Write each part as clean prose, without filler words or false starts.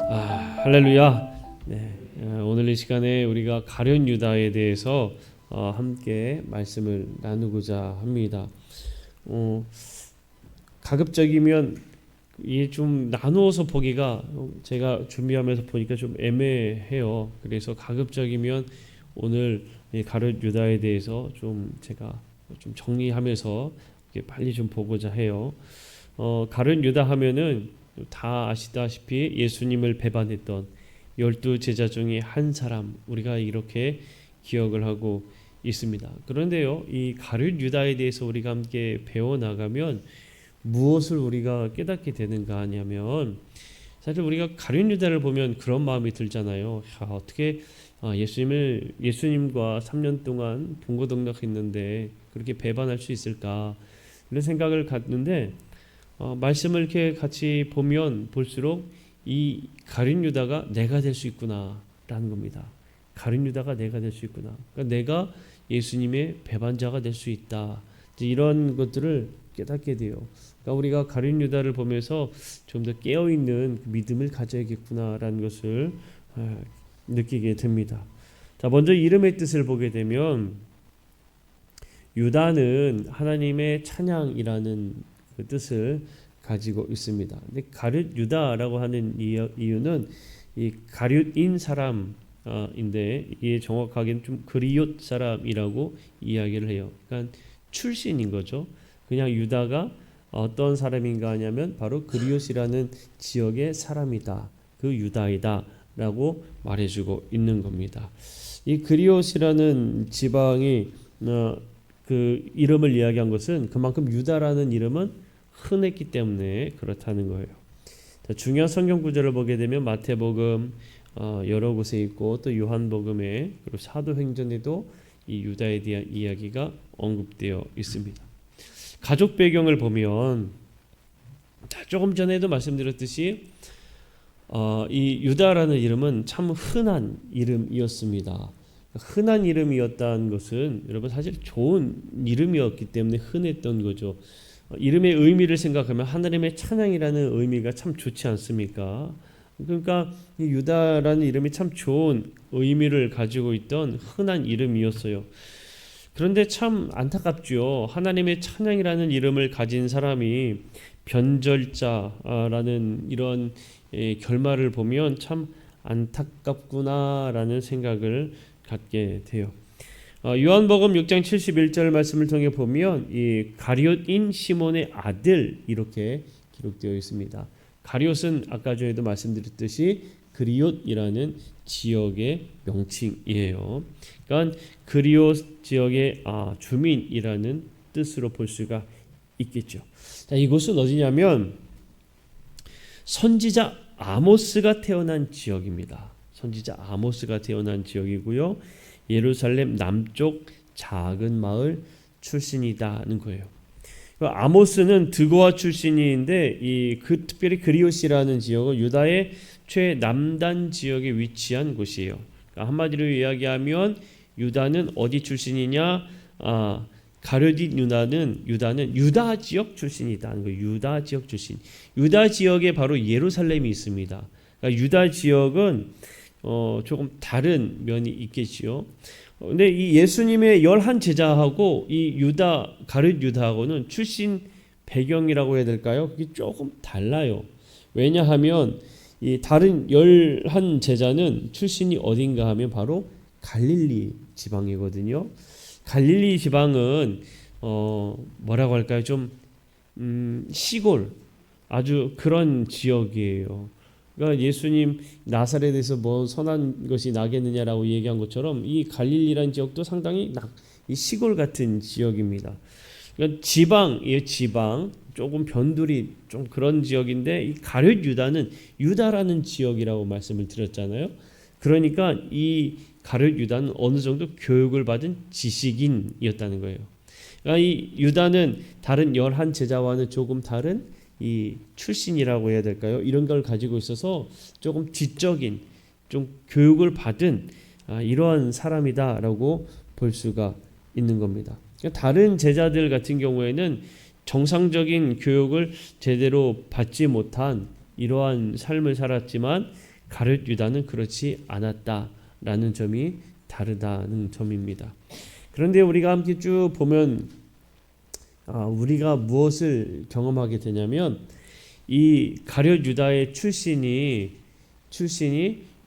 할렐루야. 네, 오늘 이 시간에 우리가 가룟 유다에 대해서 함께 말씀을 나누고자 합니다. 가급적이면 이게 좀 나누어서 보기가 제가 준비하면서 보니까 좀 애매해요. 그래서 가급적이면 오늘 이 가룟 유다에 대해서 좀 제가 좀 정리하면서 빨리 좀 보고자 해요. 가룟 유다 하면은 다 아시다시피 예수님을 배반했던 12 제자 중에 한 사람, 우리가 이렇게 기억을 하고 있습니다. 그런데요, 이 가룟 유다에 대해서 우리가 함께 배워나가면 무엇을 우리가 깨닫게 되는가 하냐면, 사실 우리가 가룟 유다를 보면 그런 마음이 들잖아요. 어떻게 예수님과 3년 동안 동거동락했는데 그렇게 배반할 수 있을까, 이런 생각을 갖는데, 말씀을 이렇게 같이 보면 볼수록 이 가룟 유다가 내가 될 수 있구나라는 겁니다. 가룟 유다가 내가 될 수 있구나. 그러니까 내가 예수님의 배반자가 될 수 있다. 이런 것들을 깨닫게 돼요. 그러니까 우리가 가룟 유다를 보면서 좀 더 깨어 있는 믿음을 가져야겠구나라는 것을 느끼게 됩니다. 자, 먼저 이름의 뜻을 보게 되면 유다는 하나님의 찬양이라는 그 뜻을 가지고 있습니다. 근데 가룟 유다라고 하는 이유는 이 가룟인 사람인데, 이게 정확하게는 좀 그리옷 사람이라고 이야기를 해요. 그러니까 출신인 거죠. 그냥 유다가 어떤 사람인가 하냐면 바로 그리옷이라는 지역의 사람이다, 그 유다이다라고 말해주고 있는 겁니다. 이 그리옷이라는 지방이 그 이름을 이야기한 것은 그만큼 유다라는 이름은 흔했기 때문에 그렇다는 거예요. 자, 중요한 성경 구절을 보게 되면 마태복음 여러 곳에 있고, 또 요한복음에, 그리고 사도행전에도 이 유다에 대한 이야기가 언급되어 있습니다. 가족 배경을 보면, 조금 전에도 말씀드렸듯이 이 유다라는 이름은 참 흔한 이름이었습니다. 흔한 이름이었다는 것은 여러분 사실 좋은 이름이었기 때문에 흔했던 거죠. 이름의 의미를 생각하면 하나님의 찬양이라는 의미가 참 좋지 않습니까? 그러니까 이 유다라는 이름이 참 좋은 의미를 가지고 있던 흔한 이름이었어요. 그런데 참 안타깝죠. 하나님의 찬양이라는 이름을 가진 사람이 변절자라는 이런 결말을 보면 참 안타깝구나라는 생각을 갖게 돼요. 요한복음 6장 71절 말씀을 통해 보면 이 가룟인 시몬의 아들, 이렇게 기록되어 있습니다. 가룟은 아까 전에도 말씀드렸듯이 그리옷이라는 지역의 명칭이에요. 그러니까 그리옷 지역의 주민이라는 뜻으로 볼 수가 있겠죠. 자, 이곳은 어디냐면 선지자 아모스가 태어난 지역입니다. 선지자 아모스가 태어난 지역이고요. 예루살렘 남쪽 작은 마을 출신이다는 거예요. 아모스는 드고아 출신인데 특별히 그리옷이라는 지역은 유다의 최남단 지역에 위치한 곳이에요. 그러니까 한마디로 이야기하면 유다는 어디 출신이냐? 가룟 유다는 유다 지역 출신이다는 거예요. 유다 지역 출신. 유다 지역에 바로 예루살렘이 있습니다. 그러니까 유다 지역은 조금 다른 면이 있겠지요. 근데 이 예수님의 11 제자하고 이 가룟 유다하고는 출신 배경이라고 해야 될까요? 그게 조금 달라요. 왜냐하면 이 다른 11 제자는 출신이 어딘가 하면 바로 갈릴리 지방이거든요. 갈릴리 지방은 뭐라고 할까요? 좀 시골, 아주 그런 지역이에요. 그러니까 예수님 나사렛에서 뭐 선한 것이 나겠느냐라고 얘기한 것처럼 이 갈릴리라는 지역도 상당히 이 시골 같은 지역입니다. 그러니까 지방 조금 변두리 좀 그런 지역인데, 이 가룟 유다는 유다라는 지역이라고 말씀을 드렸잖아요. 그러니까 이 가룟 유다는 어느 정도 교육을 받은 지식인이었다는 거예요. 그러니까 이 유다는 다른 11 제자와는 조금 다른 이 출신이라고 해야 될까요? 이런 걸 가지고 있어서 조금 지적인, 좀 교육을 받은 이러한 사람이다라고 볼 수가 있는 겁니다. 그러니까 다른 제자들 같은 경우에는 정상적인 교육을 제대로 받지 못한 이러한 삶을 살았지만, 가룟 유다는 그렇지 않았다라는 점이 다르다는 점입니다. 그런데 우리가 함께 쭉 보면 우리가 무엇을 경험하게 되냐면 이 가룟 유다의 출신이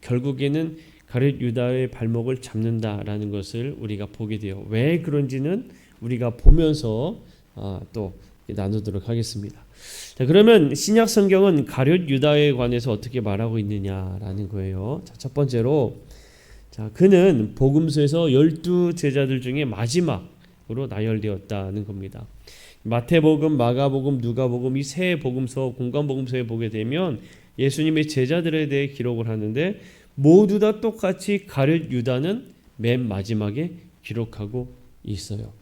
결국에는 가룟 유다의 발목을 잡는다라는 것을 우리가 보게 돼요. 왜 그런지는 우리가 보면서 또 나누도록 하겠습니다. 자, 그러면 신약 성경은 가룟 유다에 관해서 어떻게 말하고 있느냐라는 거예요. 자, 첫 번째로 그는 복음서에서 12 제자들 중에 마지막으로 나열되었다는 겁니다. 마태복음, 마가복음, 누가복음 이 세 복음서, 공관복음서에 보게 되면 예수님의 제자들에 대해 기록을 하는데 모두 다 똑같이 가룟 유다는 맨 마지막에 기록하고 있어요.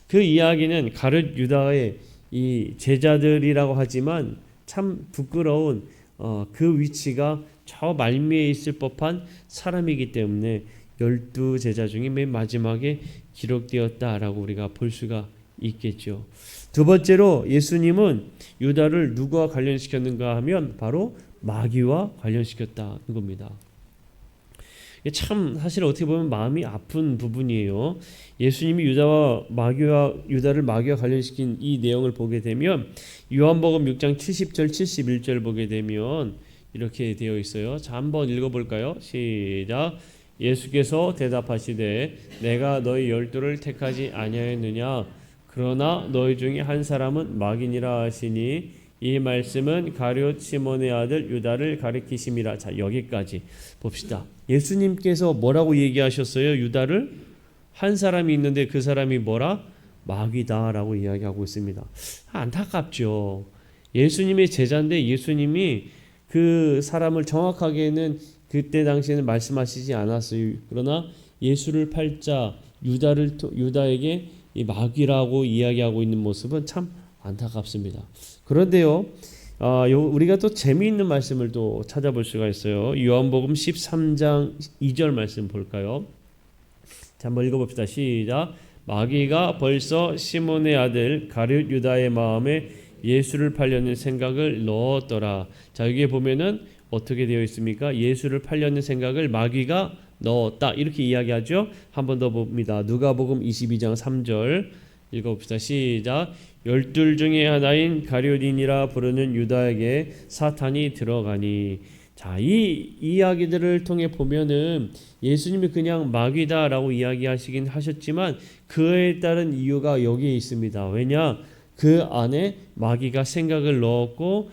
그 이야기는 가룟 유다의 이 제자들이라고 하지만 참 부끄러운 그 위치가 저 말미에 있을 법한 사람이기 때문에 12 제자 중에 맨 마지막에 기록되었다라고 우리가 볼 수가 있겠죠. 두 번째로 예수님은 유다를 누구와 관련시켰는가 하면 바로 마귀와 관련시켰다는 겁니다. 참 사실 어떻게 보면 마음이 아픈 부분이에요. 예수님이 유다를 마귀와 관련시킨 이 내용을 보게 되면 요한복음 6장 70절 71절 보게 되면 이렇게 되어 있어요. 자, 한번 읽어볼까요? 시작. 예수께서 대답하시되 내가 너희 12를 택하지 아니하였느냐 그러나 너희 중에 한 사람은 마귀니라 하시니 이 말씀은 가룟 시몬의 아들 유다를 가리키심이라. 자, 여기까지 봅시다. 예수님께서 뭐라고 얘기하셨어요? 유다를 한 사람이 있는데 그 사람이 뭐라? 마귀다라고 이야기하고 있습니다. 안타깝죠. 예수님의 제자인데 예수님이 그 사람을 정확하게는 그때 당시에는 말씀하시지 않았어요. 그러나 예수를 팔자 유다에게 이 마귀라고 이야기하고 있는 모습은 참 안타깝습니다. 그런데요, 우리가 또 재미있는 말씀을 또 찾아볼 수가 있어요. 요한복음 13장 2절 말씀 볼까요? 자, 한번 읽어봅시다. 시작. 마귀가 벌써 시몬의 아들 가룟 유다의 마음에 예수를 팔려는 생각을 넣었더라. 자, 여기에 보면은 어떻게 되어 있습니까? 예수를 팔려는 생각을 마귀가 넣었다 이렇게 이야기하죠. 한 번 더 봅니다. 누가복음 22장 3절 읽어봅시다. 시작. 12 중에 하나인 가룟이니라 부르는 유다에게 사탄이 들어가니. 자, 이 이야기들을 통해 보면은 예수님이 그냥 마귀다라고 이야기하시긴 하셨지만 그에 따른 이유가 여기에 있습니다. 왜냐? 그 안에 마귀가 생각을 넣었고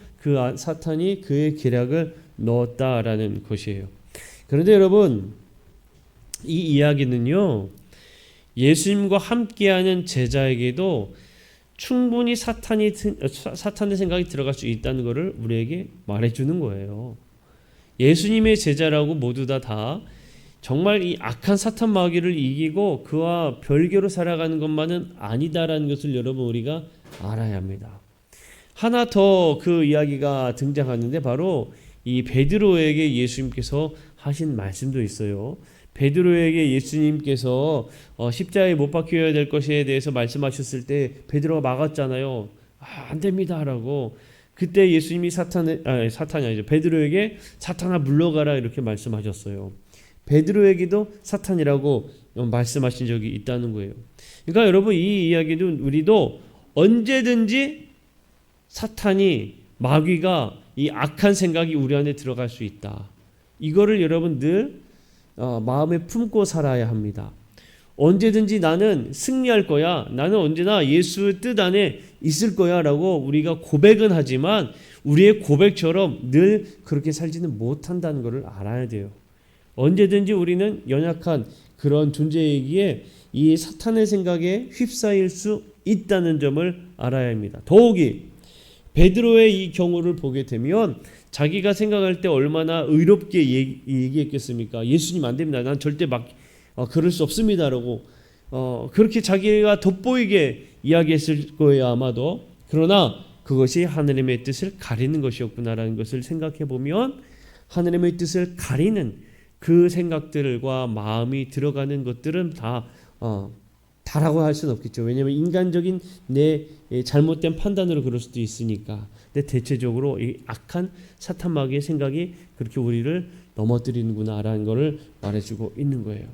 사탄이 그의 계략을 넣었다라는 것이에요. 그런데 여러분, 이 이야기는요, 예수님과 함께하는 제자에게도 충분히 사탄의 생각이 들어갈 수 있다는 것을 우리에게 말해주는 거예요. 예수님의 제자라고 모두 다 정말 이 악한 사탄 마귀를 이기고 그와 별개로 살아가는 것만은 아니다라는 것을 여러분 우리가 알아야 합니다. 하나 더 그 이야기가 등장하는데 바로 이 베드로에게 예수님께서 하신 말씀도 있어요. 베드로에게 예수님께서 십자가에 못 박혀야 될 것에 대해서 말씀하셨을 때 베드로가 막았잖아요. 안 됩니다라고. 그때 예수님이 사탄이 아니죠. 베드로에게 사탄아 물러가라 이렇게 말씀하셨어요. 베드로에게도 사탄이라고 말씀하신 적이 있다는 거예요. 그러니까 여러분 이 이야기는 우리도 언제든지 사탄이 마귀가 이 악한 생각이 우리 안에 들어갈 수 있다. 이거를 여러분 늘 마음에 품고 살아야 합니다. 언제든지 나는 승리할 거야. 나는 언제나 예수의 뜻 안에 있을 거야 라고 우리가 고백은 하지만 우리의 고백처럼 늘 그렇게 살지는 못한다는 것을 알아야 돼요. 언제든지 우리는 연약한 그런 존재이기에 이 사탄의 생각에 휩싸일 수 있다는 점을 알아야 합니다. 더욱이 베드로의 이 경우를 보게 되면 자기가 생각할 때 얼마나 의롭게 얘기했겠습니까? 예수님 안 됩니다. 난 절대 그럴 수 없습니다라고 그렇게 자기가 돋보이게 이야기했을 거예요 아마도. 그러나 그것이 하느님의 뜻을 가리는 것이었구나라는 것을 생각해 보면 하느님의 뜻을 가리는 그 생각들과 마음이 들어가는 것들은 다 다라고 할 수는 없겠죠. 왜냐하면 인간적인 내 잘못된 판단으로 그럴 수도 있으니까. 근데 대체적으로 이 악한 사탄 마귀의 생각이 그렇게 우리를 넘어뜨리는구나라는 것을 말해주고 있는 거예요.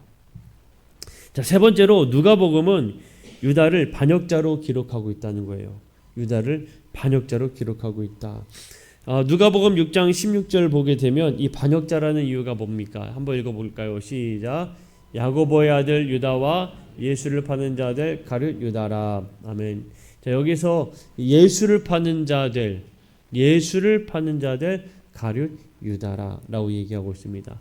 자, 세 번째로 누가복음은 유다를 반역자로 기록하고 있다는 거예요. 유다를 반역자로 기록하고 있다. 누가복음 6장 16절 보게 되면 이 반역자라는 이유가 뭡니까? 한번 읽어볼까요? 시작. 야고보의 아들 유다와 예수를 파는 자들 가룟 유다라. 아멘. 자, 여기서 예수를 파는 자들 가룟 유다라라고 얘기하고 있습니다.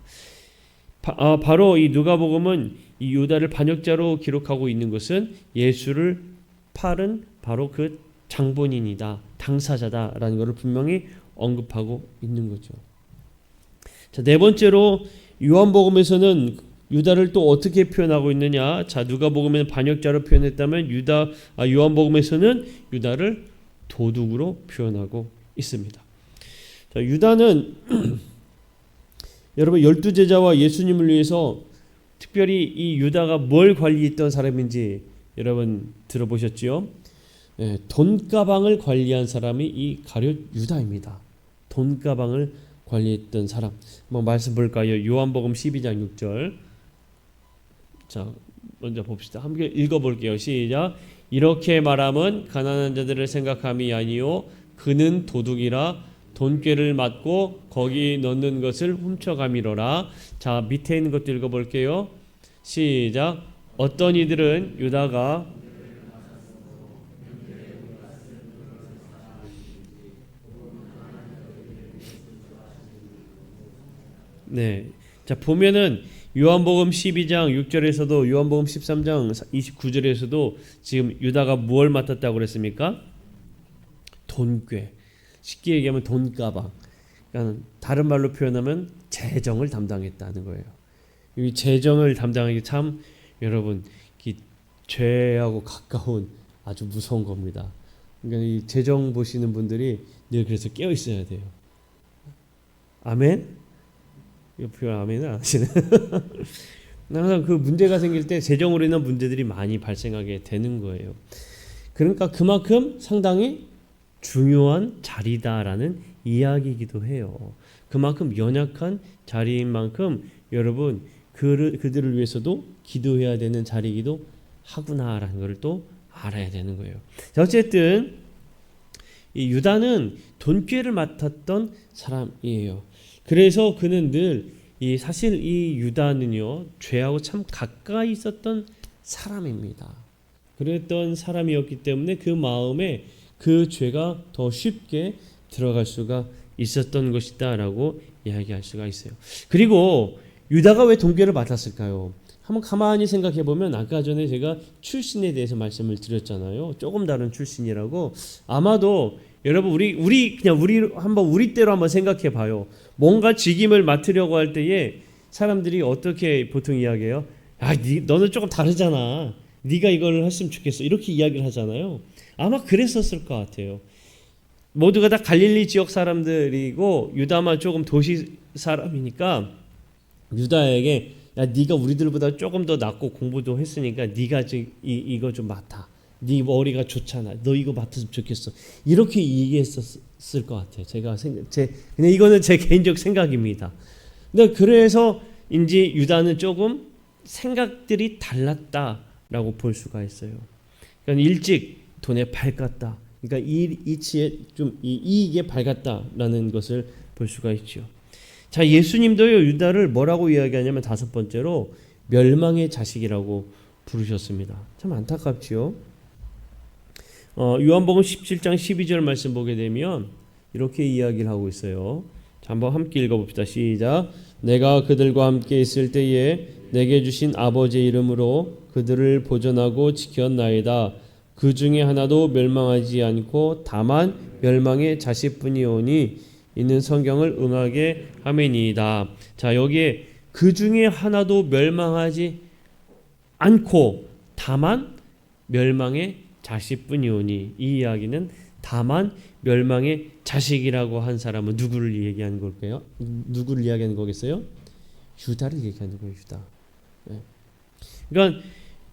바로 이 누가복음은 이 유다를 반역자로 기록하고 있는 것은 예수를 팔은 바로 그 장본인이다, 당사자다라는 것을 분명히 언급하고 있는 거죠. 자, 네 번째로 요한복음에서는 유다를 또 어떻게 표현하고 있느냐? 자, 누가복음에는 반역자로 표현했다면 요한복음에서는 유다를 도둑으로 표현하고 있습니다. 자, 유다는 여러분 12제자와 예수님을 위해서 특별히 이 유다가 뭘 관리했던 사람인지 여러분 들어보셨지요? 네, 돈가방을 관리한 사람이 이 가룟 유다입니다. 돈가방을 관리했던 사람. 한번 말씀 볼까요? 요한복음 12장 6절. 자, 먼저 봅시다. 함께 읽어볼게요. 시작. 이렇게 말함은 가난한 자들을 생각함이 아니요 그는 도둑이라 돈꾀를 맞고 거기 넣는 것을 훔쳐가미로라. 자, 밑에 있는 것도 읽어볼게요. 시작. 어떤 이들은 유다가 네. 자, 보면은 요한복음 12장 6절에서도 요한복음 13장 29절에서도 지금 유다가 무엇을 맡았다고 그랬습니까? 돈꾀. 쉽게 얘기하면 돈가방. 그러니까 다른 말로 표현하면 재정을 담당했다는 거예요. 이 재정을 담당하기 참 여러분 죄하고 가까운 아주 무서운 겁니다. 그러니까 이 재정 보시는 분들이 늘 그래서 깨어 있어야 돼요. 아멘? 이거 표현 아멘을 안 하시네. 항상 그 문제가 생길 때 재정으로 인한 문제들이 많이 발생하게 되는 거예요. 그러니까 그만큼 상당히 중요한 자리다라는 이야기이기도 해요. 그만큼 연약한 자리인 만큼 여러분 그들을 위해서도 기도해야 되는 자리이기도 하구나라는 것을 또 알아야 되는 거예요. 자, 어쨌든 이 유다는 돈꾀를 맡았던 사람이에요. 그래서 그는 늘 사실 이 유다는요 죄하고 참 가까이 있었던 사람입니다. 그랬던 사람이었기 때문에 그 마음에 그 죄가 더 쉽게 들어갈 수가 있었던 것이다라고 이야기할 수가 있어요. 그리고 유다가 왜 돈꾀를 맡았을까요? 한번 가만히 생각해 보면 아까 전에 제가 출신에 대해서 말씀을 드렸잖아요. 조금 다른 출신이라고. 아마도 여러분 우리 한번 우리 때로 한번 생각해 봐요. 뭔가 직임을 맡으려고 할 때에 사람들이 어떻게 보통 이야기해요? 너는 조금 다르잖아. 네가 이걸 했으면 좋겠어. 이렇게 이야기를 하잖아요. 아마 그랬었을 것 같아요. 모두가 다 갈릴리 지역 사람들이고 유다만 조금 도시 사람이니까 유다에게 네가 우리들보다 조금 더 낫고 공부도 했으니까 네가 이거 좀 맡아. 네 머리가 좋잖아. 너 이거 맡았으면 좋겠어. 이렇게 얘기했었을 것 같아요. 근데 이거는 제 개인적 생각입니다. 근데 그래서 인지 유다는 조금 생각들이 달랐다라고 볼 수가 있어요. 그러니까 일찍 돈에 밝았다. 그러니까 이치에 좀 이익에 밝았다라는 것을 볼 수가 있죠. 자, 예수님도요 유다를 뭐라고 이야기하냐면 다섯 번째로 멸망의 자식이라고 부르셨습니다. 참 안타깝지요. 요한복음 17장 12절 말씀 보게 되면 이렇게 이야기를 하고 있어요. 자, 한번 함께 읽어봅시다. 시작. 내가 그들과 함께 있을 때에 내게 주신 아버지의 이름으로 그들을 보존하고 지켰나이다. 그 중에 하나도 멸망하지 않고 다만 멸망의 자식뿐이오니 이는 성경을 응하게 함이니이다. 자, 여기에 그 중에 하나도 멸망하지 않고 다만 멸망의 자식뿐이오니, 이 이야기는 다만 멸망의 자식이라고 한 사람은 누구를 얘기하는 걸까요? 누구를 이야기하는 거겠어요? 유다를 얘기하는 거예요. 유다. 네. 그러니까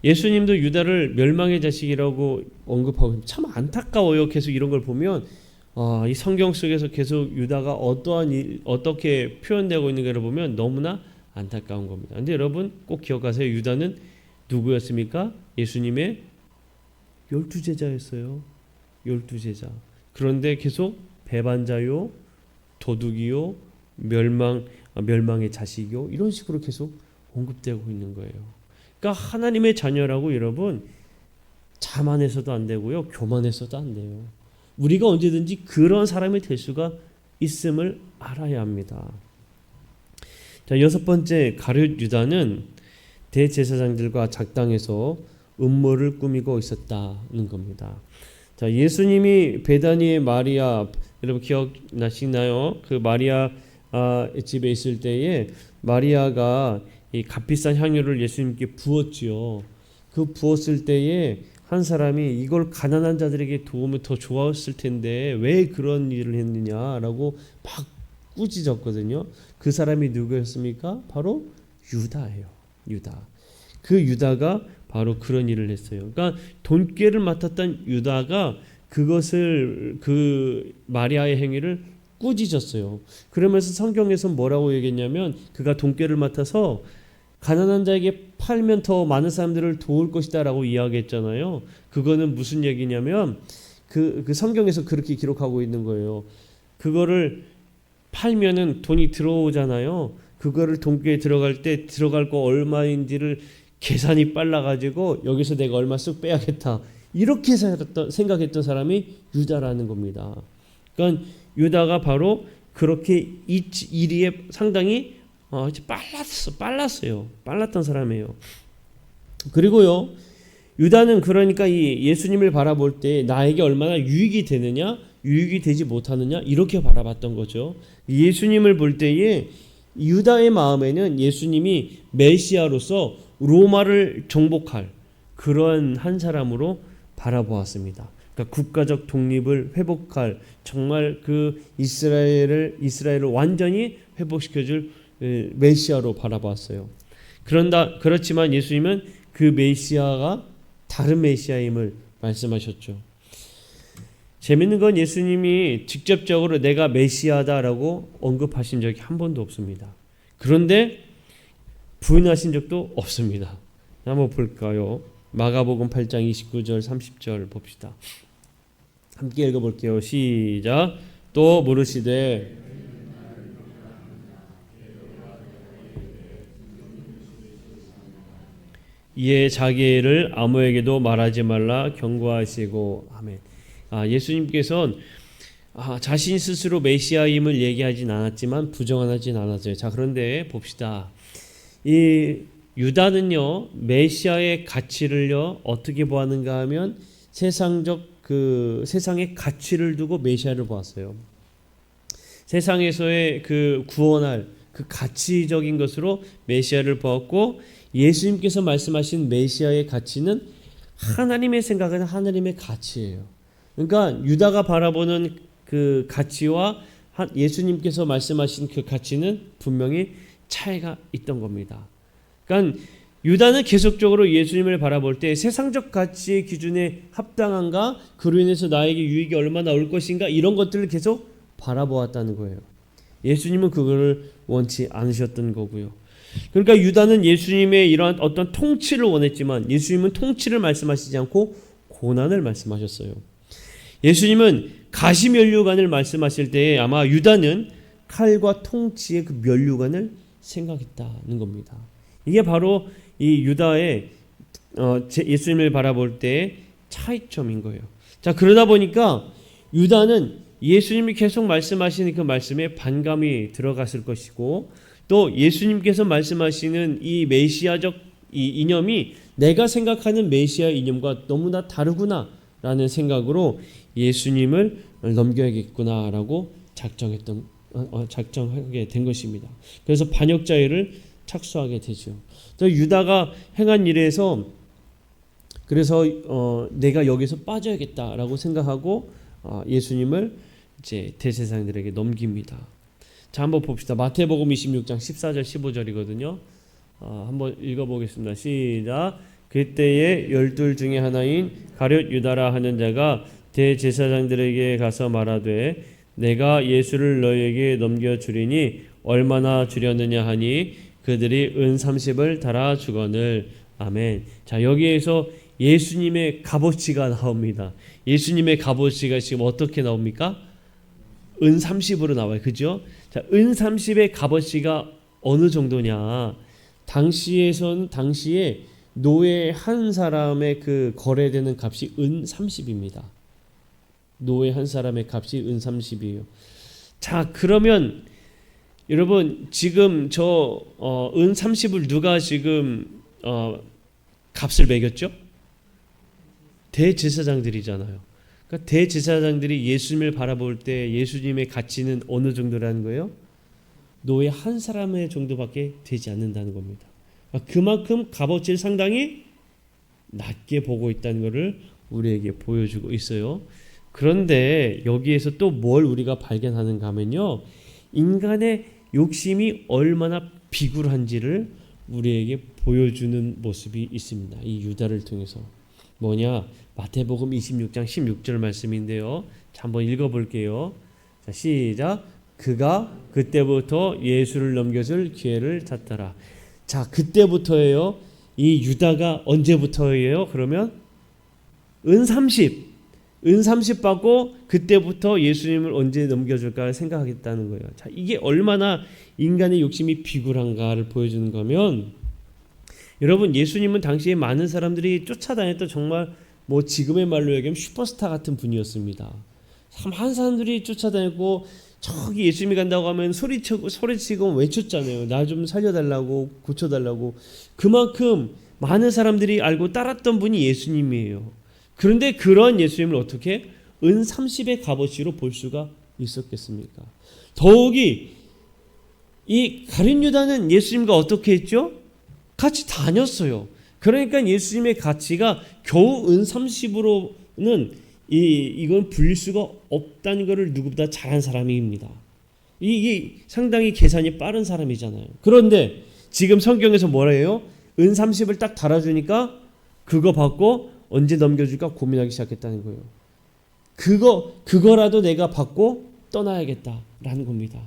예수님도 유다를 멸망의 자식이라고 언급하고 참 안타까워요. 계속 이런 걸 보면 이 성경 속에서 계속 유다가 어떻게 표현되고 있는 걸 보면 너무나 안타까운 겁니다. 근데 여러분 꼭 기억하세요. 유다는 누구였습니까? 예수님의 12제자였어요. 12제자. 그런데 계속 배반자요, 도둑이요, 멸망의 자식이요, 이런 식으로 계속 언급되고 있는 거예요. 그러니까 하나님의 자녀라고 여러분 자만해서도 안 되고요, 교만해서도 안 돼요. 우리가 언제든지 그런 사람이 될 수가 있음을 알아야 합니다. 자, 6번째 가룟 유다는 대제사장들과 작당에서 음모를 꾸미고 있었다는 겁니다. 자, 예수님이 베다니의 마리아, 여러분 기억나시나요? 그 마리아 집에 있을 때에 마리아가 이 값비싼 향유를 예수님께 부었지요. 그 부었을 때에 한 사람이 이걸 가난한 자들에게 도우면 더 좋았을 텐데 왜 그런 일을 했느냐라고 막 꾸짖었거든요. 그 사람이 누구였습니까? 바로 유다예요. 유다. 그 유다가 바로 그런 일을 했어요. 그러니까 돈꾀를 맡았던 유다가 그것을 그 마리아의 행위를 꾸짖었어요. 그러면서 성경에서 뭐라고 얘기했냐면 그가 돈꾀를 맡아서 가난한 자에게 팔면 더 많은 사람들을 도울 것이다라고 이야기했잖아요. 그거는 무슨 얘기냐면 그 성경에서 그렇게 기록하고 있는 거예요. 그거를 팔면은 돈이 들어오잖아요. 그거를 돈꾀에 들어갈 때 들어갈 거 얼마인지를 계산이 빨라가지고 여기서 내가 얼마 쓱 빼야겠다. 이렇게 생각했던 사람이 유다라는 겁니다. 그러니까 유다가 바로 그렇게 이 일에 상당히 빨랐어요. 빨랐던 사람이에요. 그리고요, 유다는 그러니까 이 예수님을 바라볼 때 나에게 얼마나 유익이 되느냐, 유익이 되지 못하느냐 이렇게 바라봤던 거죠. 예수님을 볼 때에 유다의 마음에는 예수님이 메시아로서 로마를 정복할 그런 한 사람으로 바라보았습니다. 그러니까 국가적 독립을 회복할 정말 그 이스라엘을 완전히 회복시켜줄 메시아로 바라보았어요. 그렇지만 예수님은 그 메시아가 다른 메시아임을 말씀하셨죠. 재밌는 건 예수님이 직접적으로 내가 메시아다라고 언급하신 적이 한 번도 없습니다. 그런데 부인하신 적도 없습니다. 한번 볼까요? 마가복음 8장 29절 30절 봅시다. 함께 읽어볼게요. 시작. 또 물으시되 이에 자기의 일을 아무에게도 말하지 말라 경고하시고 아멘. 예수님께서는 자신 스스로 메시아임을 얘기하진 않았지만 부정하진 않았어요. 자, 그런데 봅시다. 이 유다는요 메시아의 가치를요 어떻게 보았는가 하면 세상의 가치를 두고 메시아를 보았어요. 세상에서의 그 구원할 그 가치적인 것으로 메시아를 보았고, 예수님께서 말씀하신 메시아의 가치는 하나님의 생각은 하나님의 가치예요. 그러니까 유다가 바라보는 그 가치와 예수님께서 말씀하신 그 가치는 분명히 차이가 있던 겁니다. 그러니까 유다는 계속적으로 예수님을 바라볼 때 세상적 가치의 기준에 합당한가, 그로 인해서 나에게 유익이 얼마나 올 것인가 이런 것들을 계속 바라보았다는 거예요. 예수님은 그거를 원치 않으셨던 거고요. 그러니까 유다는 예수님의 이러한 어떤 통치를 원했지만 예수님은 통치를 말씀하시지 않고 고난을 말씀하셨어요. 예수님은 가시면류관을 말씀하실 때에 아마 유다는 칼과 통치의 그 면류관을 생각했다는 겁니다. 이게 바로 이 유다의 예수님을 바라볼 때의 차이점인 거예요. 자, 그러다 보니까 유다는 예수님이 계속 말씀하시는 그 말씀에 반감이 들어갔을 것이고, 또 예수님께서 말씀하시는 이 메시아적 이 이념이 내가 생각하는 메시아 이념과 너무나 다르구나라는 생각으로 예수님을 넘겨야겠구나라고 작정하게 된 것입니다. 그래서 반역자유를 착수하게 되죠. 유다가 행한 일에서 그래서 내가 여기서 빠져야겠다라고 생각하고 예수님을 이제 대제사장들에게 넘깁니다. 자, 한번 봅시다. 마태복음 26장 14절 15절이거든요. 한번 읽어보겠습니다. 시작. 그때에 12 중에 하나인 가룟 유다라 하는 자가 대제사장들에게 가서 말하되 내가 예수를 너희에게 넘겨주리니 얼마나 주려느냐 하니 그들이 은 30을 달아 주거늘. 아멘. 자, 여기에서 예수님의 값어치가 나옵니다. 예수님의 값어치가 지금 어떻게 나옵니까? 은 30으로 나와요. 그죠? 자, 은 30의 값어치가 어느 정도냐? 당시에 노예 한 사람의 그 거래되는 값이 은 30입니다. 노예 한 사람의 값이 은 30이에요. 자, 그러면 여러분 지금 은 30을 누가 지금 값을 매겼죠? 대제사장들이잖아요. 그러니까 대제사장들이 예수님을 바라볼 때 예수님의 가치는 어느 정도라는 거예요? 노예 한 사람의 정도밖에 되지 않는다는 겁니다. 그만큼 값어치를 상당히 낮게 보고 있다는 것을 우리에게 보여주고 있어요. 그런데 여기에서 또 뭘 우리가 발견하는가 하면요, 인간의 욕심이 얼마나 비굴한지를 우리에게 보여주는 모습이 있습니다. 이 유다를 통해서. 뭐냐? 마태복음 26장 16절 말씀인데요. 자, 한번 읽어볼게요. 자, 시작. 그가 그때부터 예수를 넘겨줄 기회를 찾더라. 자, 그때부터예요. 이 유다가 언제부터예요? 그러면 은 30 받고 그때부터 예수님을 언제 넘겨줄까 생각하겠다는 거예요. 자, 이게 얼마나 인간의 욕심이 비굴한가를 보여주는 거면, 여러분 예수님은 당시에 많은 사람들이 쫓아다녔던 정말 뭐 지금의 말로 얘기하면 슈퍼스타 같은 분이었습니다. 많은 사람들이 쫓아다녔고 저기 예수님이 간다고 하면 소리치고 외쳤잖아요. 나 좀 살려달라고, 고쳐달라고. 그만큼 많은 사람들이 알고 따랐던 분이 예수님이에요. 그런데 그런 예수님을 어떻게 은 30의 값어치로 볼 수가 있었겠습니까? 더욱이 이 가룟 유다는 예수님과 어떻게 했죠? 같이 다녔어요. 그러니까 예수님의 가치가 겨우 은 30으로는 이건 불릴 수가 없다는 것을 누구보다 잘한 사람입니다. 이게 상당히 계산이 빠른 사람이잖아요. 그런데 지금 성경에서 뭐라 해요? 은 30을 딱 달아주니까 그거 받고 언제 넘겨줄까 고민하기 시작했다는 거예요. 그거라도 내가 받고 떠나야겠다라는 겁니다.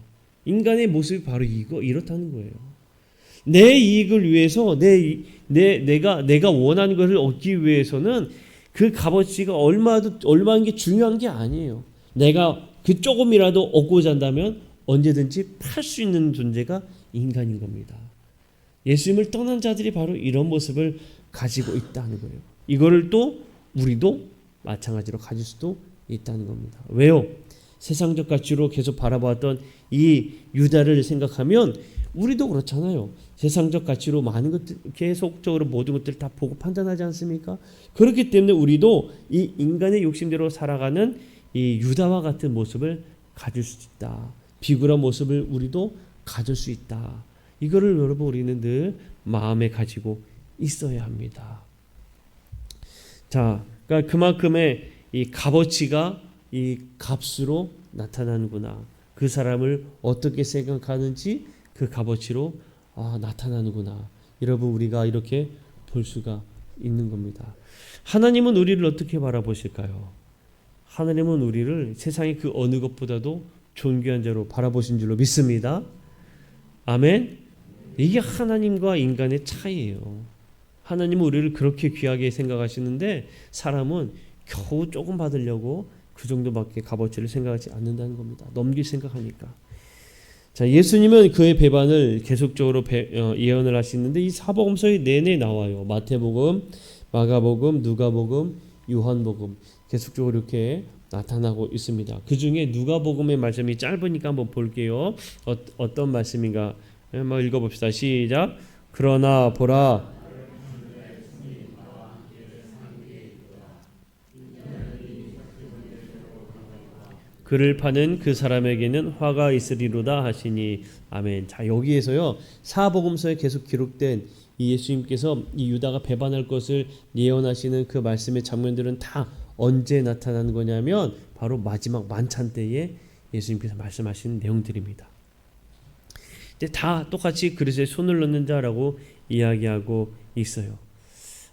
인간의 모습이 바로 이렇다는 거예요. 내 이익을 위해서 내가 원하는 것을 얻기 위해서는 그 값어치가 얼마인 게 중요한 게 아니에요. 내가 그 조금이라도 얻고자 한다면 언제든지 팔 수 있는 존재가 인간인 겁니다. 예수님을 떠난 자들이 바로 이런 모습을 가지고 있다는 거예요. 이거를 또 우리도 마찬가지로 가질 수도 있다는 겁니다. 왜요? 세상적 가치로 계속 바라봤던 이 유다를 생각하면 우리도 그렇잖아요. 세상적 가치로 많은 것들, 계속적으로 모든 것들을 다 보고 판단하지 않습니까? 그렇기 때문에 우리도 이 인간의 욕심대로 살아가는 이 유다와 같은 모습을 가질 수 있다. 비굴한 모습을 우리도 가질 수 있다. 이거를 여러분 우리는 늘 마음에 가지고 있어야 합니다. 자, 그러니까 그만큼의 이 값어치가 이 값으로 나타나는구나. 그 사람을 어떻게 생각하는지 그 값어치로 나타나는구나. 여러분 우리가 이렇게 볼 수가 있는 겁니다. 하나님은 우리를 어떻게 바라보실까요? 하나님은 우리를 세상의 그 어느 것보다도 존귀한 자로 바라보신 줄로 믿습니다. 아멘. 이게 하나님과 인간의 차이예요. 하나님은 우리를 그렇게 귀하게 생각하시는데 사람은 겨우 조금 받으려고 그 정도밖에 값어치를 생각하지 않는다는 겁니다. 넘길 생각하니까. 자, 예수님은 그의 배반을 계속적으로 예언을 하시는데 이 사복음서에 내내 나와요. 마태복음, 마가복음, 누가복음, 요한복음 계속적으로 이렇게 나타나고 있습니다. 그 중에 누가복음의 말씀이 짧으니까 한번 볼게요. 어떤 말씀인가 한번 읽어봅시다. 시작. 그러나 보라 그를 파는 그 사람에게는 화가 있으리로다 하시니. 아멘. 자, 여기에서요 사복음서에 계속 기록된 이 예수님께서 이 유다가 배반할 것을 예언하시는 그 말씀의 장면들은 다 언제 나타나는 거냐면 바로 마지막 만찬 때에 예수님께서 말씀하시는 내용들입니다. 이제 다 똑같이 그릇에 손을 넣는 자라고 이야기하고 있어요.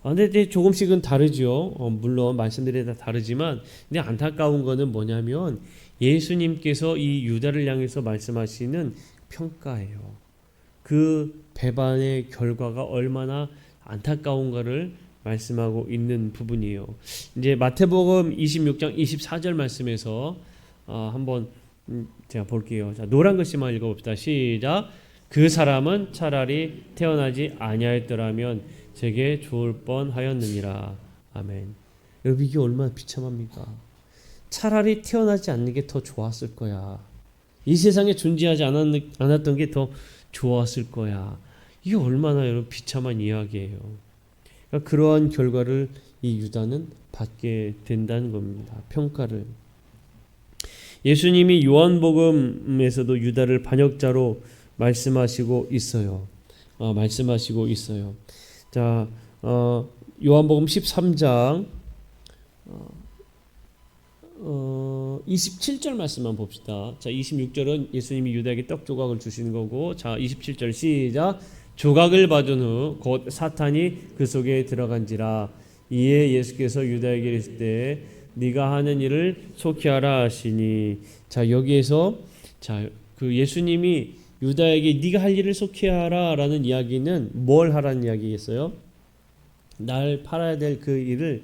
근데 이제 조금씩은 다르죠. 물론 말씀들이 다 다르지만, 근데 안타까운 거는 뭐냐면 예수님께서 이 유다를 향해서 말씀하시는 평가예요. 그 배반의 결과가 얼마나 안타까운가를 말씀하고 있는 부분이에요. 이제 마태복음 26장 24절 말씀에서 한번 제가 볼게요. 자, 노란 글씨만 읽어봅시다. 시작. 그 사람은 차라리 태어나지 아니하였더라면 제게 좋을 뻔하였느니라. 아멘. 여러분 이게 얼마나 비참합니까? 차라리 태어나지 않는 게 더 좋았을 거야. 이 세상에 존재하지 않았던 게 더 좋았을 거야. 이게 얼마나 여러분 비참한 이야기예요. 그러니까 그러한 결과를 이 유다는 받게 된다는 겁니다. 평가를. 예수님이 요한복음에서도 유다를 반역자로 말씀하시고 있어요. 말씀하시고 있어요. 자, 요한복음 13장 27절 말씀만 봅시다. 자, 26절은 예수님이 유다에게 떡 조각을 주시는 거고, 자, 27절 시작. 조각을 받은 후 곧 사탄이 그 속에 들어간지라. 이에 예수께서 유다에게 이르시되 네가 하는 일을 속히 하라 하시니. 자, 여기에서 자, 그 예수님이 유다에게 네가 할 일을 속히 하라라는 이야기는 뭘 하라는 이야기겠어요? 날 팔아야 될 그 일을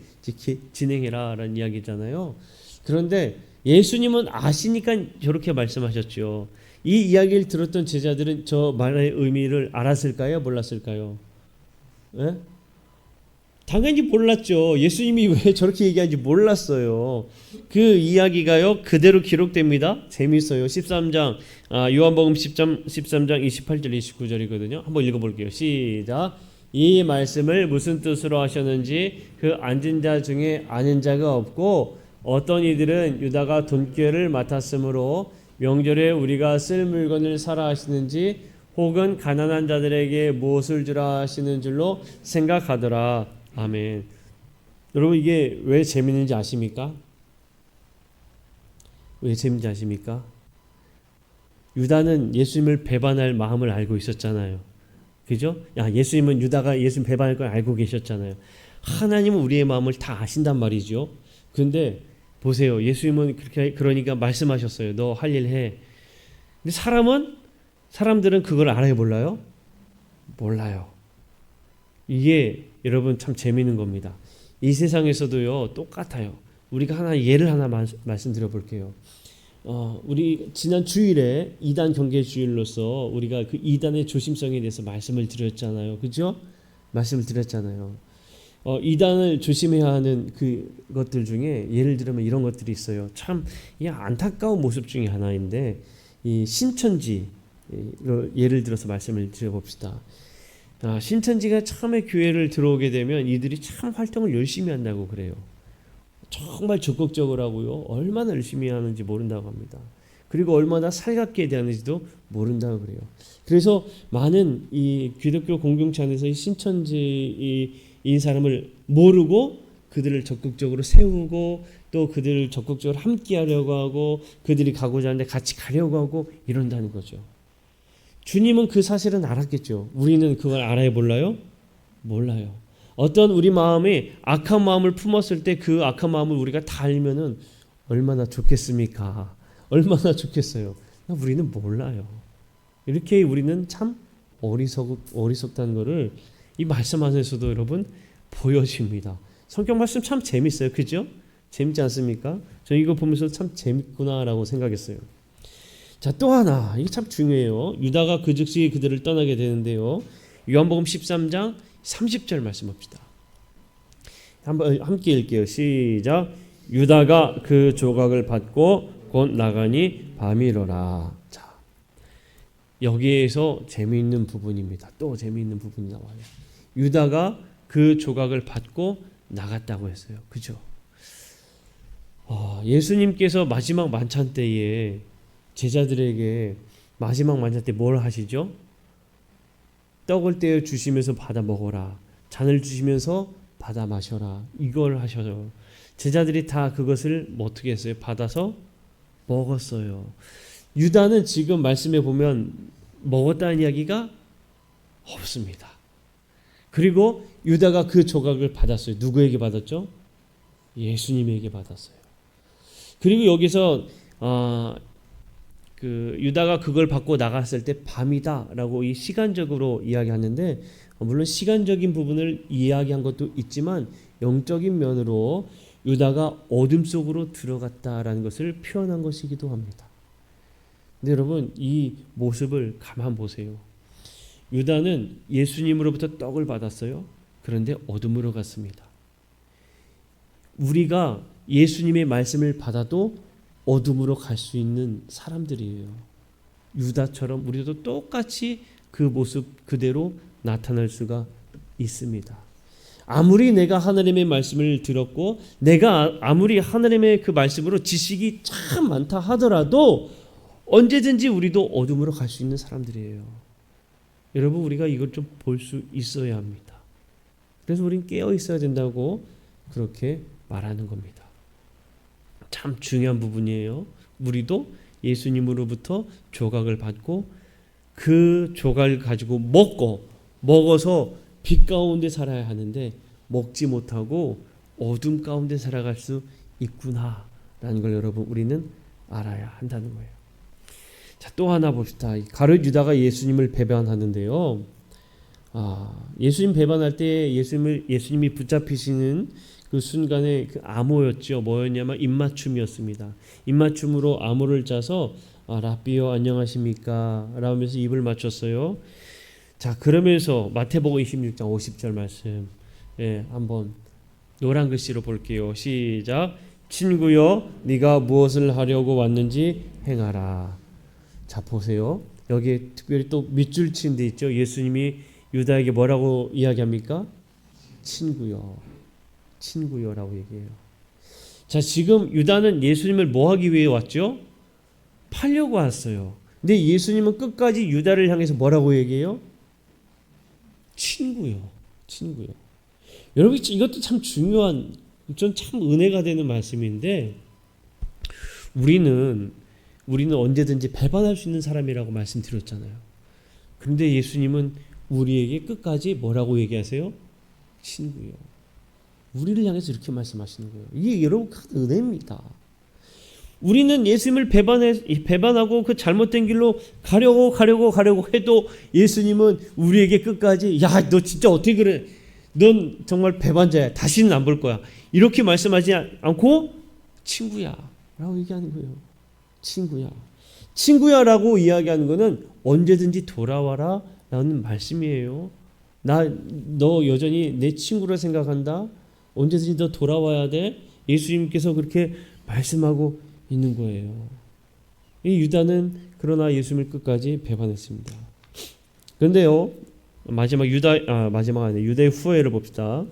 진행해라라는 이야기잖아요. 그런데 예수님은 아시니까 저렇게 말씀하셨죠. 이 이야기를 들었던 제자들은 저 말의 의미를 알았을까요? 몰랐을까요? 예? 당연히 몰랐죠. 예수님이 왜 저렇게 얘기하는지 몰랐어요. 그 이야기가요 그대로 기록됩니다. 재밌어요. 13장 요한복음 13장 28절 29절이거든요. 한번 읽어볼게요. 시작. 이 말씀을 무슨 뜻으로 하셨는지 그 앉은 자 중에 아는 자가 없고 어떤 이들은 유다가 돈꾀를 맡았으므로 명절에 우리가 쓸 물건을 사라 하시는지 혹은 가난한 자들에게 무엇을 주라 하시는 줄로 생각하더라. 아멘. 여러분 이게 왜 재밌는지 아십니까? 왜 재밌는지 아십니까? 유다는 예수님을 배반할 마음을 알고 있었잖아요. 그죠? 예수님은 유다가 예수님 배반할 걸 알고 계셨잖아요. 하나님은 우리의 마음을 다 아신단 말이죠. 근데 보세요. 예수님은 그러니까 말씀하셨어요. 너 할 일 해. 근데 사람들은 그걸 알아요, 몰라요? 몰라요. 이게 여러분 참 재미있는 겁니다. 이 세상에서도요 똑같아요. 우리가 예를 하나 말씀드려 볼게요. 우리 지난 주일에 이단 경계 주일로서 우리가 그 이단의 조심성에 대해서 말씀을 드렸잖아요. 그죠? 말씀을 드렸잖아요. 이단을 조심해야 하는 그것들 중에 예를 들면 이런 것들이 있어요. 참 안타까운 모습 중에 하나인데 이 신천지 예를 들어서 말씀을 드려봅시다. 신천지가 처음에 교회를 들어오게 되면 이들이 참 활동을 열심히 한다고 그래요. 정말 적극적으로 하고요. 얼마나 열심히 하는지 모른다고 합니다. 그리고 얼마나 살갑게 대하는지도 모른다고 그래요. 그래서 많은 이 기독교 공동체 안에서 이 신천지인 사람을 모르고 그들을 적극적으로 세우고 또 그들을 적극적으로 함께 하려고 하고 그들이 가고자 하는데 같이 가려고 하고 이런다는 거죠. 주님은 그 사실은 알았겠죠. 우리는 그걸 알아요, 몰라요? 몰라요. 어떤 우리 마음에 악한 마음을 품었을 때 그 악한 마음을 우리가 다 알면은 얼마나 좋겠습니까? 얼마나 좋겠어요. 우리는 몰라요. 이렇게 우리는 참 어리석다는 것을 이 말씀 안에서도 여러분 보여집니다. 성경 말씀 참 재밌어요. 그죠? 재밌지 않습니까? 저 이거 보면서 참 재밌구나라고 생각했어요. 자, 또 하나 이게 참 중요해요. 유다가 그 즉시 그들을 떠나게 되는데요. 요한복음 13장 30절 말씀 봅시다. 한번 함께 읽게요. 시작. 유다가 그 조각을 받고 곧 나가니 밤이러라. 자, 여기에서 재미있는 부분입니다. 또 재미있는 부분이 나와요. 유다가 그 조각을 받고 나갔다고 했어요. 그죠? 예수님께서 마지막 만찬 때에 제자들에게 마지막 만찬 때 뭘 하시죠? 떡을 떼어 주시면서 받아 먹어라. 잔을 주시면서 받아 마셔라. 이걸 하셔요. 제자들이 다 그것을 어떻게 했어요? 받아서 먹었어요. 유다는 지금 말씀해 보면 먹었다는 이야기가 없습니다. 그리고 유다가 그 조각을 받았어요. 누구에게 받았죠? 예수님에게 받았어요. 그리고 여기서 그 유다가 그걸 받고 나갔을 때 밤이다라고 이 시간적으로 이야기하는데, 물론 시간적인 부분을 이야기한 것도 있지만 영적인 면으로 유다가 어둠 속으로 들어갔다라는 것을 표현한 것이기도 합니다. 근데 여러분, 이 모습을 가만 보세요. 유다는 예수님으로부터 떡을 받았어요. 그런데 어둠으로 갔습니다. 우리가 예수님의 말씀을 받아도 어둠으로 갈 수 있는 사람들이에요. 유다처럼 우리도 똑같이 그 모습 그대로 나타날 수가 있습니다. 아무리 내가 하나님의 말씀을 들었고 내가 아무리 하나님의 그 말씀으로 지식이 참 많다 하더라도 언제든지 우리도 어둠으로 갈 수 있는 사람들이에요. 여러분, 우리가 이걸 좀 볼 수 있어야 합니다. 그래서 우리는 깨어 있어야 된다고 그렇게 말하는 겁니다. 참 중요한 부분이에요. 우리도 예수님으로부터 조각을 받고 그 조각을 가지고 먹어서 빛 가운데 살아야 하는데 먹지 못하고 어둠 가운데 살아갈 수 있구나라는 걸 여러분, 우리는 알아야 한다는 거예요. 자, 또 하나 봅시다. 가룟 유다가 예수님을 배반하는데요. 예수님 배반할 때 예수님이 붙잡히시는 그 순간에 그 암호였죠. 뭐였냐면 입맞춤이었습니다. 입맞춤으로 암호를 짜서 라삐요 안녕하십니까 라면서 입을 맞췄어요. 자, 그러면서 마태복음 26장 50절 말씀, 한번 노란 글씨로 볼게요. 시작. 친구여, 네가 무엇을 하려고 왔는지 행하라. 자, 보세요. 여기에 특별히 또 밑줄 친 데 있죠. 예수님이 유다에게 뭐라고 이야기합니까? 친구여라고 얘기해요. 자, 지금 유다는 예수님을 뭐 하기 위해 왔죠? 팔려고 왔어요. 근데 예수님은 끝까지 유다를 향해서 뭐라고 얘기해요? 친구요. 여러분, 이것도 참 중요한, 전 참 은혜가 되는 말씀인데, 우리는 언제든지 배반할 수 있는 사람이라고 말씀드렸잖아요. 그런데 예수님은 우리에게 끝까지 뭐라고 얘기하세요? 친구요. 우리를 향해서 이렇게 말씀하시는 거예요. 이게 여러분 큰 은혜입니다. 우리는 예수님을 배반하고 그 잘못된 길로 가려고 해도 예수님은 우리에게 끝까지 야, 너 진짜 어떻게 그래? 넌 정말 배반자야. 다시는 안 볼 거야. 이렇게 말씀하지 않고 친구야 라고 얘기하는 거예요. 친구야라고 이야기하는 것은 언제든지 돌아와라 라는 말씀이에요. 너 여전히 내 친구라 생각한다. 언제든지 너 돌아와야 돼. 예수님께서 그렇게 말씀하고 있는 거예요. 이 유다는 그러나 예수님을 끝까지 배반했습니다. 그런데요, 유다의 후회를 봅시다.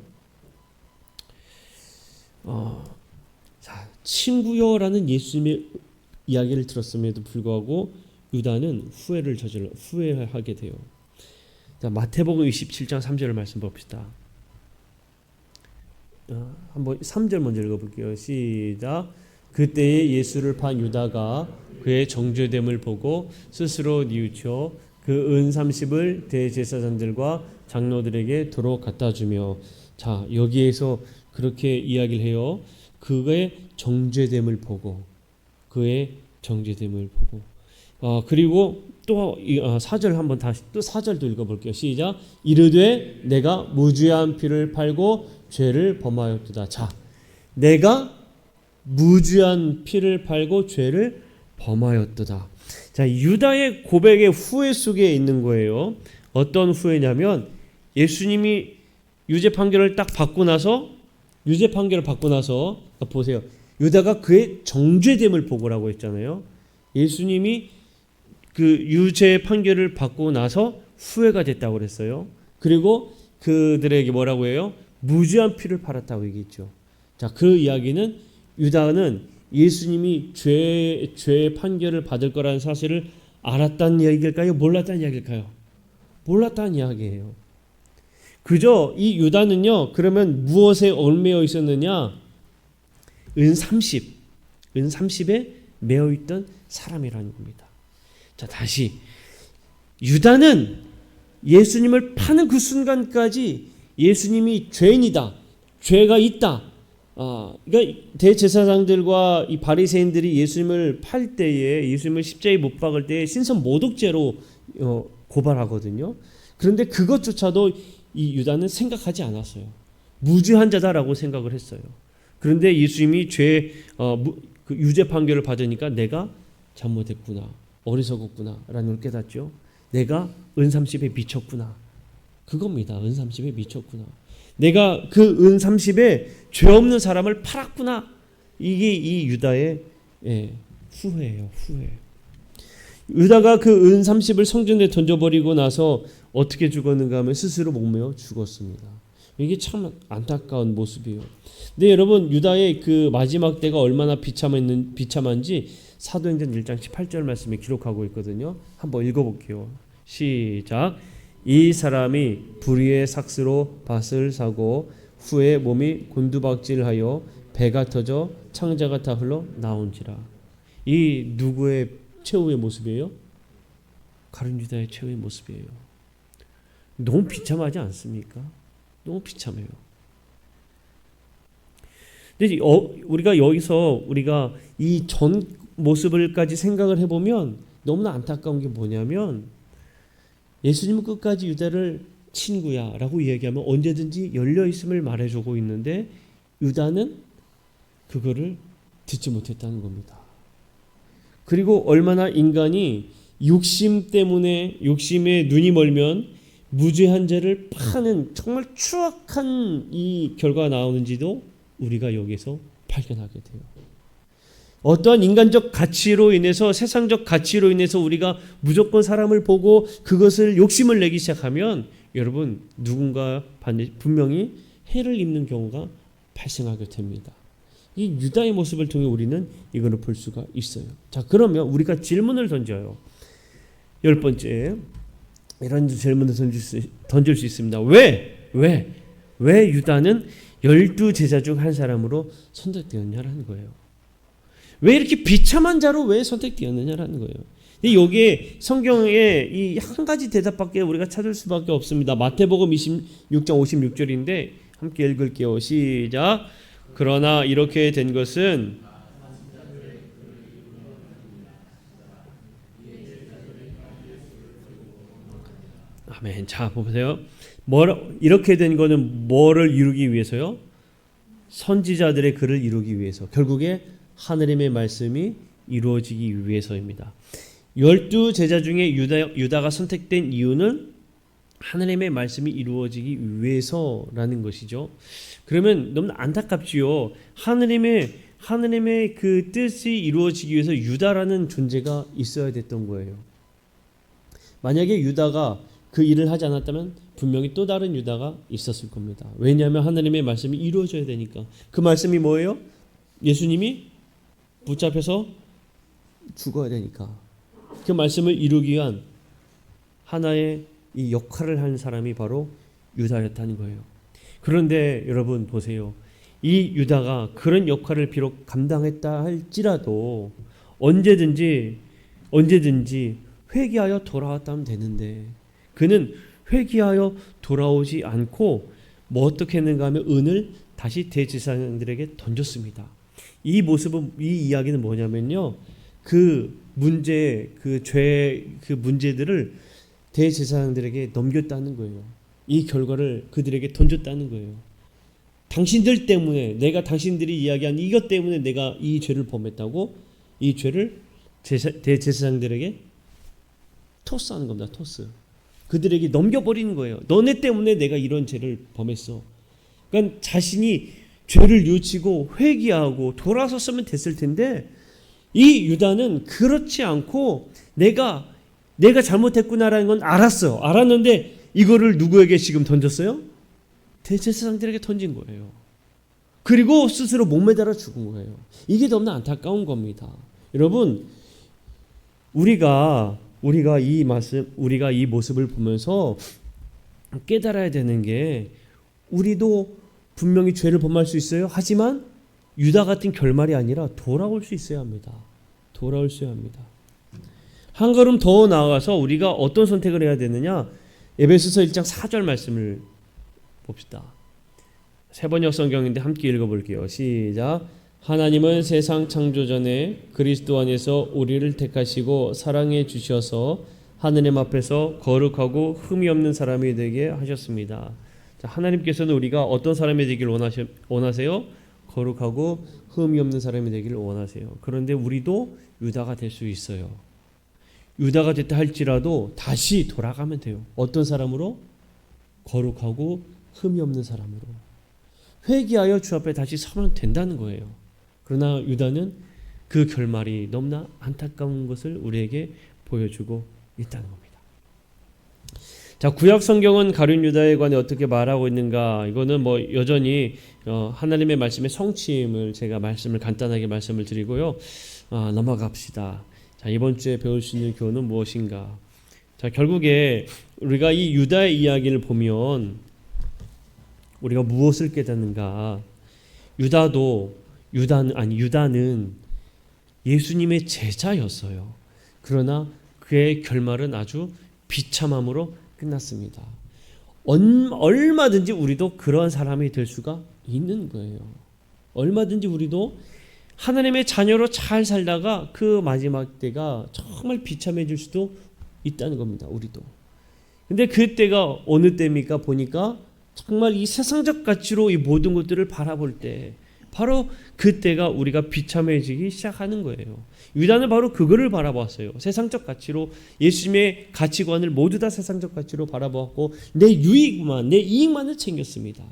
자, 친구여라는 예수님의 이야기를 들었음에도 불구하고 유다는 후회하게 돼요. 자, 마태복음 27장 3절 말씀 봅시다. 한번 3절 먼저 읽어볼게요. 시작. 그때에 예수를 판 유다가 그의 정죄됨을 보고 스스로 뉘우쳐 그 은 30을 대제사장들과 장로들에게 도로 갖다 주며, 자, 여기에서 그렇게 이야기를 해요. 그의 정죄됨을 보고 그리고 또 4절 한번 다시 또 4절도 읽어볼게요. 시작. 이르되 내가 무죄한 피를 팔고 죄를 범하였도다. 자, 내가 무죄한 피를 팔고 죄를 범하였도다. 자, 유다의 고백의 후회 속에 있는 거예요. 어떤 후회냐면 예수님이 유죄 판결을 받고 나서 보세요. 유다가 그의 정죄됨을 보고라고 했잖아요. 예수님이 그 유죄 판결을 받고 나서 후회가 됐다고 그랬어요. 그리고 그들에게 뭐라고 해요? 무죄한 피를 팔았다고 얘기했죠. 자, 그 이야기는 유다는 예수님이 죄 판결을 받을 거라는 사실을 알았다는 이야기일까요? 몰랐다는 이야기일까요? 몰랐다는 이야기예요. 그저 이 유다는요, 그러면 무엇에 얽매여 있었느냐? 은 30에 매여 있던 사람이라는 겁니다. 자, 다시 유다는 예수님을 파는 그 순간까지 예수님이 죄인이다, 죄가 있다. 그러니까 대제사장들과 이 바리새인들이 예수님을 팔 때에, 예수님을 십자가에 못 박을 때에 신선 모독죄로 고발하거든요. 그런데 그것조차도 이 유다는 생각하지 않았어요. 무죄한 자다라고 생각을 했어요. 그런데 예수님이 그 유죄 판결을 받으니까 내가 잘못했구나, 어리석었구나 라는 걸 깨닫죠. 내가 은30에 미쳤구나. 그겁니다. 은30에 미쳤구나. 내가 그 은30에 죄 없는 사람을 팔았구나. 이게 이 유다의 후회예요. 후회. 유다가 그 은30을 성전에 던져버리고 나서 어떻게 죽었는가 하면 스스로 목매어 죽었습니다. 이게 참 안타까운 모습이에요. 근데 여러분, 유다의 그 마지막 때가 얼마나 비참한지 사도행전 1장 18절 말씀에 기록하고 있거든요. 한번 읽어볼게요. 시작. 이 사람이 불의의 삭스로 밭을 사고 후에 몸이 곤두박질하여 배가 터져 창자가 다 흘러 나온지라. 이 누구의 최후의 모습이에요? 가룟 유다의 최후의 모습이에요. 너무 비참하지 않습니까? 너무 비참해요. 근데 우리가 여기서 우리가 이 전 모습을까지 생각을 해보면 너무나 안타까운 게 뭐냐면, 예수님은 끝까지 유다를 친구야 라고 이야기하면 언제든지 열려있음을 말해주고 있는데, 유다는 그거를 듣지 못했다는 겁니다. 그리고 얼마나 인간이 욕심 때문에, 욕심에 눈이 멀면 무죄한 자를 파는 정말 추악한 이 결과가 나오는지도 우리가 여기서 발견하게 돼요. 어떠한 인간적 가치로 인해서, 세상적 가치로 인해서 우리가 무조건 사람을 보고 그것을 욕심을 내기 시작하면, 여러분, 누군가 분명히 해를 입는 경우가 발생하게 됩니다. 이 유다의 모습을 통해 우리는 이거를 볼 수가 있어요. 자, 그러면 우리가 질문을 던져요. 10번째, 이런 질문을 던질 수 있습니다. 왜 유다는 12제자 중 한 사람으로 선택되었냐라는 거예요. 왜 이렇게 비참한 자로 왜 선택되었느냐라는 거예요. 여기에 성경에 이 한 가지 대답밖에 우리가 찾을 수밖에 없습니다. 마태복음 26장 56절인데 함께 읽을게요. 시작. 그러나 이렇게 된 것은 아멘. 자, 보세요. 이렇게 된 거는 뭐를 이루기 위해서요? 선지자들의 글을 이루기 위해서. 결국에 하느님의 말씀이 이루어지기 위해서입니다. 12제자 중에 유다가 선택된 이유는 하느님의 말씀이 이루어지기 위해서라는 것이죠. 그러면 너무 안타깝지요. 하느님의 그 뜻이 이루어지기 위해서 유다라는 존재가 있어야 됐던 거예요. 만약에 유다가 그 일을 하지 않았다면 분명히 또 다른 유다가 있었을 겁니다. 왜냐하면 하느님의 말씀이 이루어져야 되니까. 그 말씀이 뭐예요? 예수님이 붙잡혀서 죽어야 되니까. 그 말씀을 이루기 위한 하나의 이 역할을 한 사람이 바로 유다였다는 거예요. 그런데 여러분 보세요. 이 유다가 그런 역할을 비록 감당했다 할지라도 언제든지 회개하여 돌아왔다면 되는데, 그는 회개하여 돌아오지 않고 뭐 어떻게 했는가 하면 은을 다시 대제사장들에게 던졌습니다. 이 모습은, 이 이야기는 뭐냐면요, 그 문제들을 대제사장들에게 넘겼다는 거예요. 이 결과를 그들에게 던졌다는 거예요. 당신들 때문에, 내가 당신들이 이야기한 이것 때문에 내가 이 죄를 범했다고, 이 죄를 대제사장들에게 토스하는 겁니다. 토스. 그들에게 넘겨버리는 거예요. 너네 때문에 내가 이런 죄를 범했어. 그러니까 자신이 죄를 뉘우치고 회개하고 돌아섰으면 됐을 텐데, 이 유다는 그렇지 않고 내가 잘못했구나라는 건 알았는데 이거를 누구에게 지금 던졌어요? 대제사장들에게 던진 거예요. 그리고 스스로 목매달아 죽은 거예요. 이게 너무나 안타까운 겁니다. 여러분, 우리가 이 모습을 보면서 깨달아야 되는 게, 우리도 분명히 죄를 범할 수 있어요. 하지만 유다 같은 결말이 아니라 돌아올 수 있어야 합니다. 돌아올 수 합니다. 한 걸음 더 나아가서 우리가 어떤 선택을 해야 되느냐? 에베소서 1장 4절 말씀을 봅시다. 세번역 성경인데 함께 읽어볼게요. 시작. 하나님은 세상 창조 전에 그리스도 안에서 우리를 택하시고 사랑해 주셔서 하느님 앞에서 거룩하고 흠이 없는 사람이 되게 하셨습니다. 자, 하나님께서는 우리가 어떤 사람이 되기를 원하세요? 거룩하고 흠이 없는 사람이 되기를 원하세요. 그런데 우리도 유다가 될 수 있어요. 유다가 됐다 할지라도 다시 돌아가면 돼요. 어떤 사람으로? 거룩하고 흠이 없는 사람으로. 회개하여 주 앞에 다시 서면 된다는 거예요. 그러나 유다는 그 결말이 너무나 안타까운 것을 우리에게 보여주고 있다는 겁니다. 자, 구약 성경은 가룟 유다에 관해 어떻게 말하고 있는가? 이거는 여전히 하나님의 말씀의 성취임을 제가 간단하게 말씀을 드리고요. 넘어갑시다. 자, 이번 주에 배울 수 있는 교훈은 무엇인가? 자, 결국에 우리가 이 유다의 이야기를 보면 우리가 무엇을 깨닫는가? 유다는 예수님의 제자였어요. 그러나 그의 결말은 아주 비참함으로 끝났습니다. 얼마든지 우리도 그런 사람이 될 수가 있는 거예요. 얼마든지 우리도 하나님의 자녀로 잘 살다가 그 마지막 때가 정말 비참해질 수도 있다는 겁니다. 우리도. 근데 그 때가 어느 때입니까? 보니까 정말 이 세상적 가치로 이 모든 것들을 바라볼 때 바로 그때가 우리가 비참해지기 시작하는 거예요. 유다는 바로 그거를 바라보았어요. 세상적 가치로 예수님의 가치관을 모두 다 세상적 가치로 바라보았고 내 이익만을 챙겼습니다.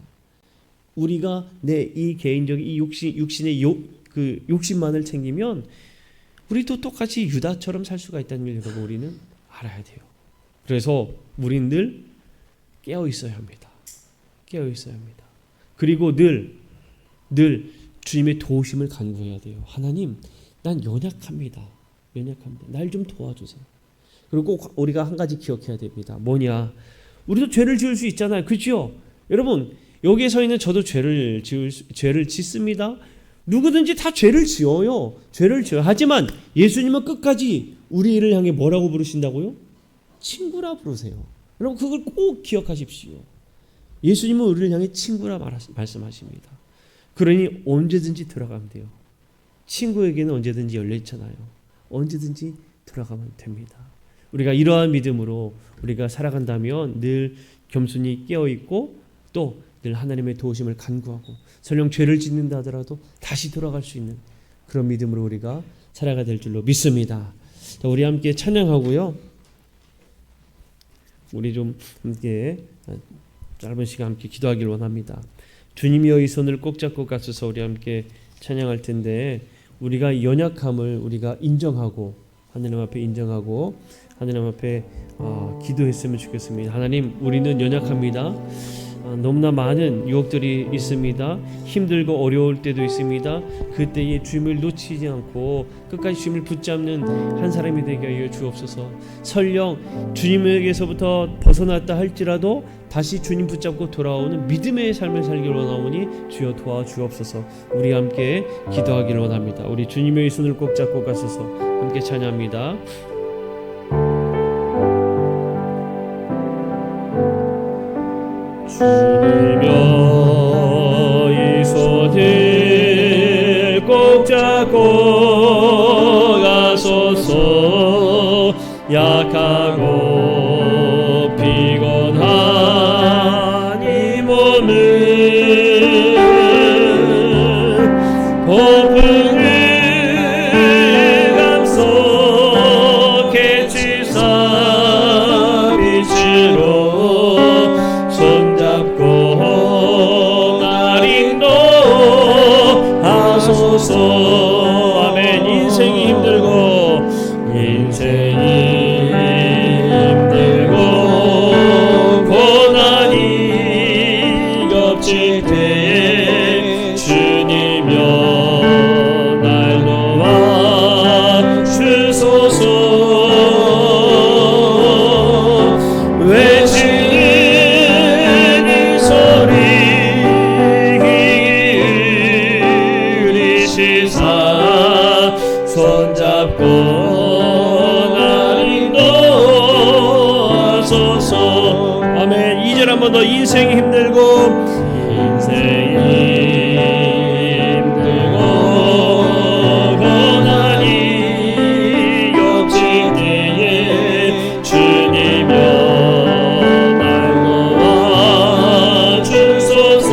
우리가 내 이 개인적인 이 육신의 그 욕심만을 챙기면 우리도 똑같이 유다처럼 살 수가 있다는 걸 여러분 우리는 알아야 돼요. 그래서 우리는 늘 깨어 있어야 합니다. 깨어 있어야 합니다. 그리고 늘 주님의 도우심을 간구해야 돼요. 하나님, 난 연약합니다. 날 좀 도와주세요. 그리고 꼭 우리가 한 가지 기억해야 됩니다. 뭐냐? 우리도 죄를 지을 수 있잖아요. 그렇죠? 여러분, 여기에 서 있는 저도 죄를 짓습니다. 누구든지 다 죄를 지어요. 하지만 예수님은 끝까지 우리를 향해 뭐라고 부르신다고요? 친구라 부르세요. 여러분, 그걸 꼭 기억하십시오. 예수님은 우리를 향해 친구라 말씀하십니다. 그러니 언제든지 들어가면 돼요. 친구에게는 언제든지 열려있잖아요. 언제든지 들어가면 됩니다. 우리가 이러한 믿음으로 우리가 살아간다면 늘 겸손히 깨어있고 또 늘 하나님의 도우심을 간구하고 설령 죄를 짓는다 하더라도 다시 돌아갈 수 있는 그런 믿음으로 우리가 살아가야 될 줄로 믿습니다. 자, 우리 함께 찬양하고요. 우리 좀 함께 짧은 시간 함께 기도하기를 원합니다. 주님이여 이 손을 꼭 잡고 가셔서 우리 함께 찬양할 텐데 우리가 연약함을 우리가 인정하고 하나님 앞에 인정하고 하나님 앞에 기도했으면 좋겠습니다. 하나님, 우리는 연약합니다. 너무나 많은 유혹들이 있습니다. 힘들고 어려울 때도 있습니다. 그때에 주님을 놓치지 않고 끝까지 주님을 붙잡는 한 사람이 되게 하여 주옵소서. 설령 주님에게서부터 벗어났다 할지라도 다시 주님 붙잡고 돌아오는 믿음의 삶을 살기를 원하오니 주여 도와주옵소서. 우리 함께 기도하기를 원합니다. 우리 주님의 손을 꼭 잡고 가셔서 함께 찬양합니다. 주님여 이 손을 꼭 잡고 가소서. 약하고 피곤한 이 몸을 고통을 감속 해주사 빛으로 손잡고 날 인도하소서. 아멘. 인생이 힘들고 고난이 겹칠 때에 주님여 날 도와 주소서. 외치는 이 소리 들리시사 손잡고 날 인도하소서. 아멘. 이 2절 한 번 더. 인생이 힘들고 고난이 겹칠 때에 주님여 날 도와주소서.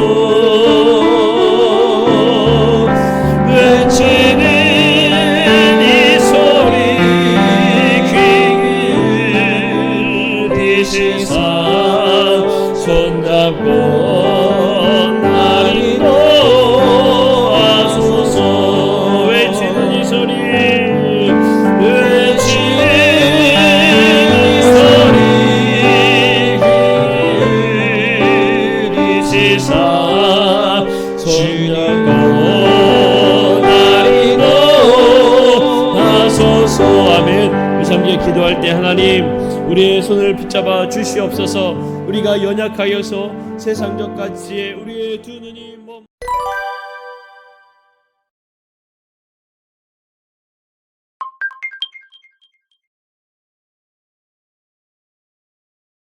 외치는 이 소리 귀 기시사 손잡고 날 인도하소서. 외치는 이 소리 외치는 이 소리 기시사 손잡고 날 인도하소서. 아멘. 우상기에 기도할 때 하나님 우리의 손을 붙잡아 주시옵소서. 우리가 연약하여서 세상적 가치에 우리의 두 눈이